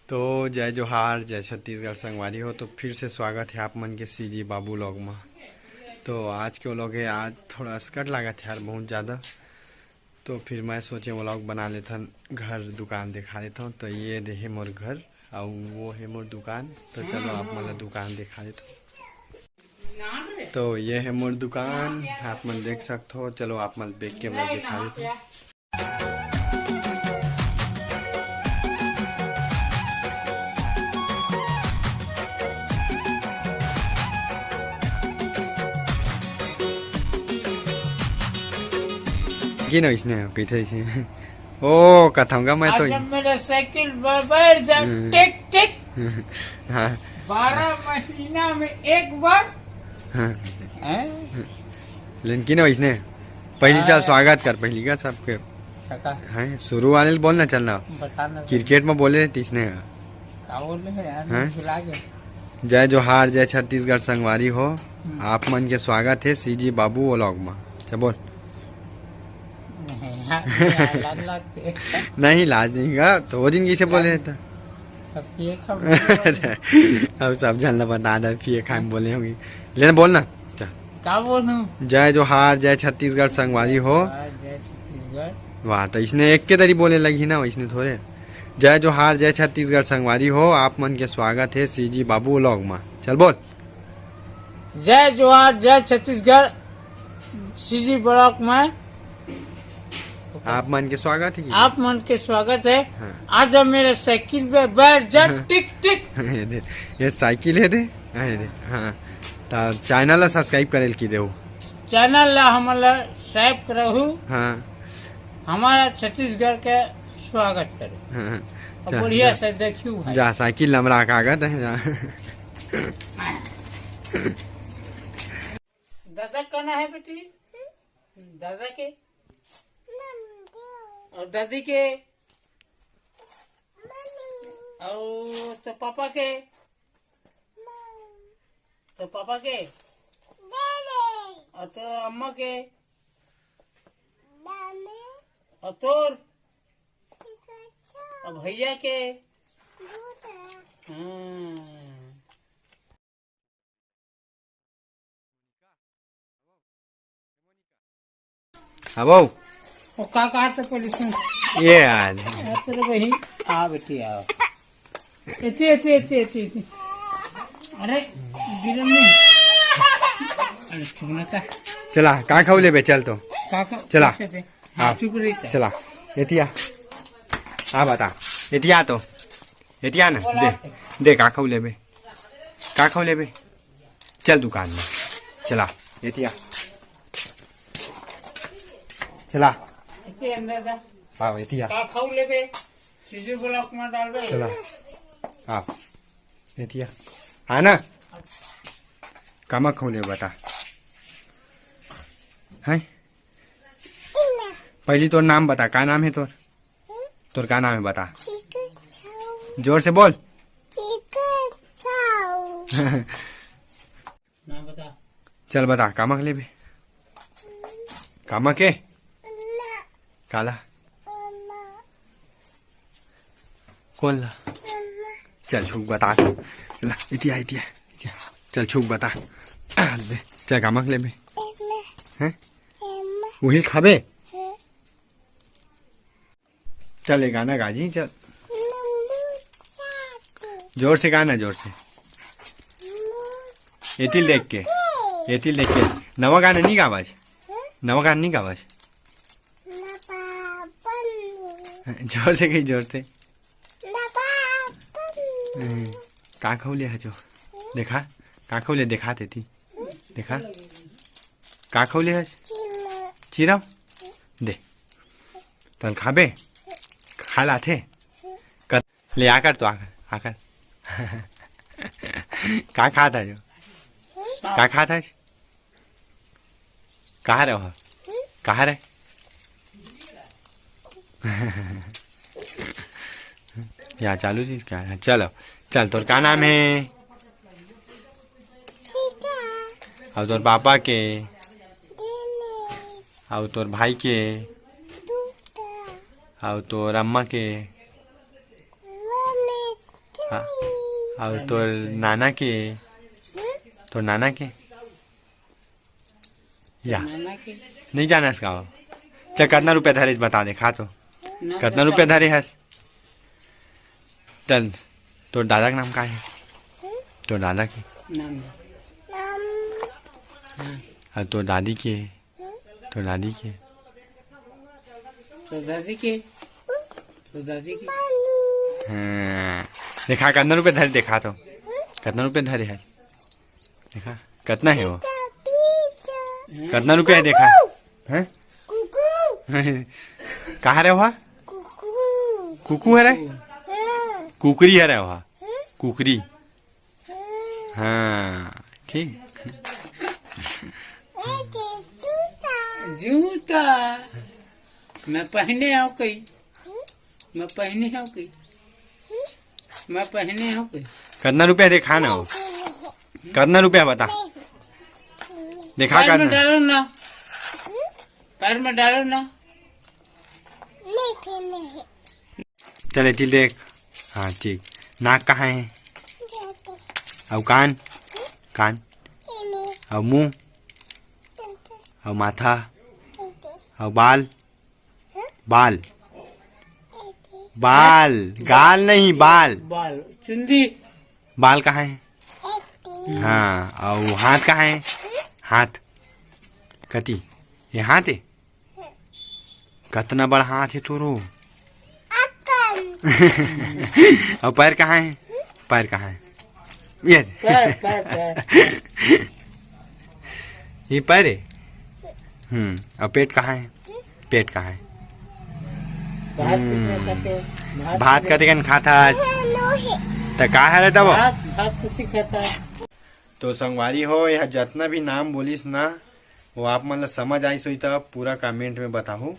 तो जय जोहार जय छत्तीसगढ़ संगवारी हो। तो फिर से स्वागत है आप मन के सीजी बाबू व्लॉग में। तो आज के व्लॉग है, आज थोड़ा स्कट लागत है यार बहुत ज़्यादा। तो फिर मैं सोचे व्लॉग बना लेता, घर दुकान दिखा देता हूँ। तो ये है मोर घर और वो है मोर दुकान। तो चलो आप मतलब दुकान दिखा देता हूँ। तो ये है मोर दुकान, आप मन देख सकते हो। चलो आप मन देख के व्लॉग दिखा देता हूँ। की ना इसने कैसे इसे ओ कथाऊंगा मैं तो। जब मेरा साइकिल बैठ जा टिक टिक हाँ 12 महीना में एक बार हाँ हैं? लेकिन की ना इसने पहली चल स्वागत कर पहली का सबके काका हैं शुरू वाले बोलना चलना। बताना क्रिकेट में बोले थे इसने क्या बोल रहे हैं यार हैं? भुला गए। जय जोहार जय छत्तीसगढ़ संगवारी हो। आप मन के स्वागत है सीजी बाबू व्लॉग में। चल बोल। लाद लाद के नहीं लाज नहीं का तो वो दिन कैसे बोले था। अब ये खबर अब सब जानना बता दे फिर खाए में बोले होंगे लेकिन बोलना। क्या बोलूं। जय जोहार जय छत्तीसगढ़ संगवारी हो। जय छत्तीसगढ़। वाह तो इसने एक के तरी बोले लगी ना इसने थोड़े। जय जोहार जय छत्तीसगढ़ संगवारी हो। आप मन के स्वागत है सीजी बाबू व्लॉग में। चल बोल। जय जोहार जय छत्तीसगढ़ सीजी ब्लॉक में आप मन के स्वागत है कि? आप मन के स्वागत है। हाँ। आज हम मेरे साइकिल पे बैठ जा टिक टिक ये दे, ये साइकिल है दे। हाँ, ये दे हाँ तो चैनल ला सब्सक्राइब करेल की देऊ। चैनल ला हमारा सब्सक्राइब करहु। हाँ हमारा छत्तीसगढ़ के स्वागत करो हाँ और बढ़िया से देखियो भाई। जा साइकिल नंबरा कागज है जा। दादा कहना है बेटी दादा के और दादी के और तो पापा के और तो अम्मा के और तोर और भैया के। हाँ। अब और का कहा तो पहले सुन ये आज तेरे बहन आ बेटी आओ इतनी इतनी इतनी इतनी इतनी अरे गिरन नहीं अरे चुप ना था चला कहाँ खाऊ ले बे चल तो काका चला। हाँ चुप रही था। चला एतिया हाँ बता एतिया तो एतिया ना दे दे का खाऊ ले बे का खाऊ ले बे चल दुकान में चला एतिया चला इतने अंदर था हाँ एतिया का खाऊ ले बे सीधे ब्लॉक में डाल दे। चला हाँ एतिया हाँ ना कमा खाऊ ले बता है पहली तोर नाम बता का नाम है तोर तोर का नाम है बता जोर से बोल। ना बता चल बता कामक ले बे कामक के काला कौन ला चल छूक बता ला इतिया इतिया इतिया चल छूक बता दे चल कामक ले बे हैं वही खाबे चल एक गाना गाजी चल जोर से गाना जोर से एतिल देख के नवा गाना नहीं गावाज नवा गाना नहीं गावाज जोर से कही जोर से का खौले है जो देखा का खौले देखा देती देखा का खौले है चिराव दे तल खाबे खा लाथे कर ले आकर तो आकर का खाता जो का खाता है कहाँ रहो कहाँ रहे यहाँ चालू थी क्या चलो चल तोर का नाम है और तोर पापा के और तोर भाई के और तोर अम्मा के हाँ, और तो नाना के तो नाना के या नाना के नहीं जाना इसका चल कितना रुपया धरे बता दे खा तो ना कितना रुपया धरे है चल तो दादा का नाम का है तो दादा के नाम और तो दादी के तो दादी के तो दादी के तो दादी के हाँ, देखा कितना रुपया धरे देखा तो कितना रुपया धरे है देखा कितना है वो कितना रुपया है देखा हैं कहाँ रहे वहाँ कुकू है रे कुकरी है रे वहाँ कुकरी हाँ ठीक जूता मैं पहने हूँ कहीं मैं पहने हूँ कहीं मैं पहने हूँ कहीं कितना रुपया देखा ना वो कितना रुपया बता देखा पैर में कितना डालो ना पैर में डालो ना चले चल देख हाँ ठीक नाक कहाँ है और कान कान और मुंह और माथा और बाल बाल बाल गाल नहीं बाल बाल चुंदी बाल कहाँ है हाँ और हाथ कहाँ है हाथ कति ये हाथ है कितना बड़ा हाथ है तोरो और पैर कहाँ है पैर कहाँ है ये पैर पैर पैर ये पैर है और पेट कहाँ है पेट कहाँ है भात कितने खाते हो भात कते कन खाता है तो का है रे तब भात भात किसी खाता है तो संगवारी हो यह जितना भी नाम बोलिस ना वो आप मन ला समझ आई सोई तब पूरा कमेंट में बताओ